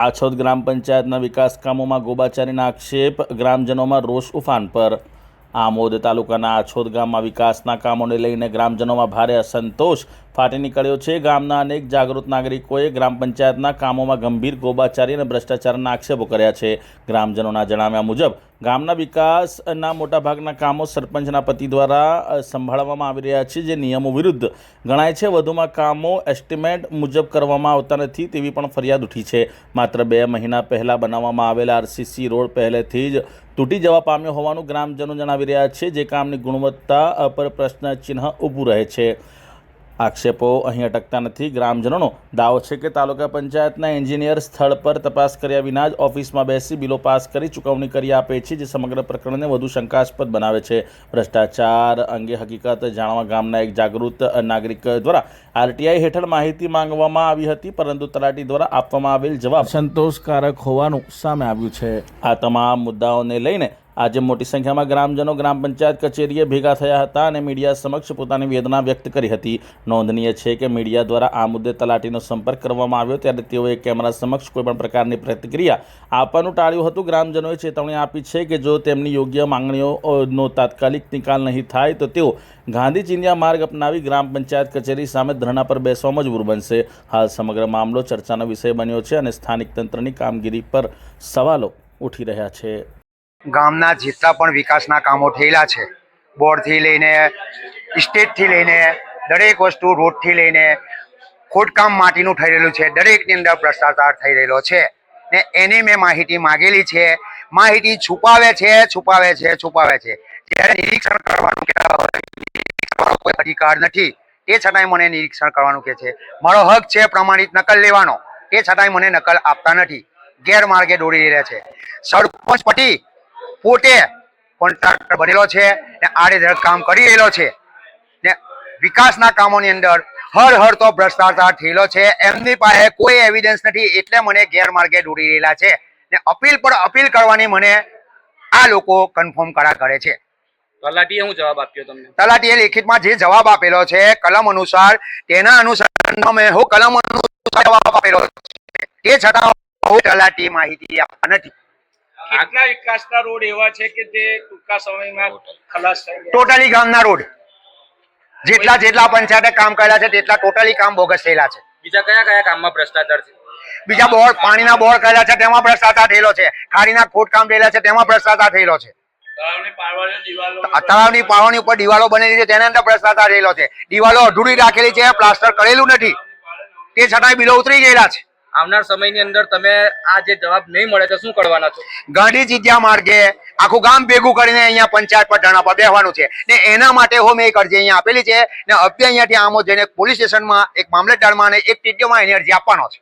આછોદ ગ્રામ પંચાયતના વિકાસ કામોમાં ગોબાચારીના આક્ષેપ, ગ્રામજનોમાં રોષ ઉફાન પર। આમોદ તાલુકાના આછોદ ગામમાં વિકાસના કામોને લઈને ગ્રામજનોમાં ભારે અસંતોષ ફાટી નીકળ્યો છે। ગામના અનેક જાગૃત નાગરિકોએ ગ્રામ પંચાયતના કામોમાં ગંભીર ગોબાચારી અને ભ્રષ્ટાચારના આક્ષેપો કર્યા છે। ગ્રામજનોના જણાવ્યા મુજબ ગામના વિકાસના મોટાભાગના કામો સરપંચના પતિ દ્વારા સંભાળવામાં આવી રહ્યા છે, જે નિયમો વિરુદ્ધ ગણાય છે। વધુમાં કામો એસ્ટિમેટ મુજબ કરવામાં આવતા નથી તેવી પણ ફરિયાદ ઉઠી છે। માત્ર 2 મહિના પહેલાં બનાવવામાં આવેલા આરસીસી રોડ પહેલેથી જ તૂટી જવા પામ્યો હોવાનું ગ્રામજનો જણાવી રહ્યા છે, જે કામની ગુણવત્તા પર પ્રશ્નચિહ્ન ઊભું રહે છે। આક્ષેપો અહીં અટકતા નથી। ગ્રામજનોનો દાવો છે કે તાલુકા પંચાયતના એન્જિનિયર સ્થળ પર તપાસ કર્યા વિના જ ઓફિસમાં બેસી બિલો પાસ કરી ચૂકવણી કરી આપે છે, જે સમગ્ર પ્રકરણને વધુ શંકાસ્પદ બનાવે છે। ભ્રષ્ટાચાર અંગે હકીકત જાણવા ગામના એક જાગૃત નાગરિક દ્વારા આરટીઆઈ હેઠળ માહિતી માંગવામાં આવી હતી, પરંતુ તલાટી દ્વારા આપવામાં આવેલ જવાબ સંતોષકારક હોવાનું સામે આવ્યું છે। આ તમામ મુદ્દાઓને લઈને આજે મોટી સંખ્યામાં ગ્રામજનો ગ્રામ પંચાયત કચેરીએ ભેગા થયા હતા અને મીડિયા સમક્ષ પોતાની વેદના વ્યક્ત કરી હતી। નોંધનીય છે કે મીડિયા દ્વારા આ મુદ્દે તલાટીનો સંપર્ક કરવામાં આવ્યો ત્યારે તેઓએ કેમેરા સમક્ષ કોઈપણ પ્રકારની પ્રતિક્રિયા આપવાનું ટાળ્યું હતું। ગ્રામજનોએ ચેતવણી આપી છે કે જો તેમની યોગ્ય માંગણીઓનો તાત્કાલિક નિકાલ નહીં થાય તો તેઓ ગાંધી ચિંધ્યા માર્ગ અપનાવી ગ્રામ પંચાયત કચેરી સામે ધરણા પર બેસવા મજબૂર બનશે। હાલ સમગ્ર મામલો ચર્ચાનો વિષય બન્યો છે અને સ્થાનિક તંત્રની કામગીરી પર સવાલો ઉઠી રહ્યા છે। ગામના જેટલા પણ વિકાસના કામો થયેલા છે, બોર્ડથી લઈને સ્ટેટથી લઈને દરેક વસ્તુ, રોડથી લઈને ખોદકામ માટીનું થઈ રહેલું છે, દરેકની અંદર ભ્રષ્ટાચાર થઈ રહેલો છે ને એની મેં માહિતી માગેલી છે। માહિતી છુપાવે છે ત્યારે નિરીક્ષણ કરવાનું કોઈ અધિકાર નથી, તે છતાંય મને નિરીક્ષણ કરવાનું કહે છે। મારો હક છે પ્રમાણિત નકલ લેવાનો, તે છતાંય મને નકલ આપતા નથી, ગેરમાર્ગે દોરી રહ્યા છે। સરપંચ પતિ પોતે કોન્ટ્રાક્ટર બનેલો છે ને આડેધડ કામ કરી રહેલો છે ને વિકાસના કામોની અંદર હર તો ભ્રષ્ટાચાર થયેલો છે। એમની પાસે કોઈ એવિડન્સ નથી, એટલે મને ગેરમાર્ગે દોરી રહેલા છે ને અપીલ પર અપીલ કરવાની મને આ લોકો કન્ફર્મ કરે છે। તલાટીએ શું જવાબ આપ્યો તમને? તલાટીએ લેખિતમાં જે જવાબ આપેલો છે કલમ અનુસાર, તેના અનુસાર મેં હું કલમ અનુસાર જવાબ આપેલો છે, તે છતાં હું તલાટી માહિતી આપવા નથી। કેટલા વિકાસના રોડ એવા છે કે જે ટૂંકા સમયમાં ખલાસ થઈ ગયા? ટોટલી ગામના રોડ જેટલા પંચાયતે કામ કરેલા છે તેટલા ટોટલી કામ બોગસ થયેલા છે। બીજા કયા કામમાં ભ્રષ્ટાચાર છે? બીજા બોર પાણીના બોર કરેલા છે તેમાં ભ્રષ્ટાચાર થયેલો છે, ખાડીના ખોદકામ થયેલા છે તેમાં ભ્રષ્ટાચાર થયેલો છે, તળાવની પાળોની ઉપર દિવાલો બનેલી છે તેના અંદર ભ્રષ્ટાચાર થયેલો છે, દિવાલો અધૂરી રાખેલી છે, પ્લાસ્ટર કરેલું નથી, તે છતાંય બિલો ઉતરી ગયેલા છે। આવનાર સમયની અંદર તમે આ જે જવાબ નહીં મળે તો શું કરવાના છો? ગાંધી ચિંધ્યા માર્ગે આખું ગામ ભેગું કરીને અહીંયા પંચાયત પર ધરણા પર બેસવાનું છે ને એના માટે હું મેં એક અરજી અહીંયા આપેલી છે ને અત્યારે અહીંયાથી આમોદ જઈને પોલીસ સ્ટેશનમાં એક મામલતદારમાં અને એક ટીડીઓમાં એની અરજી આપવાનો છે।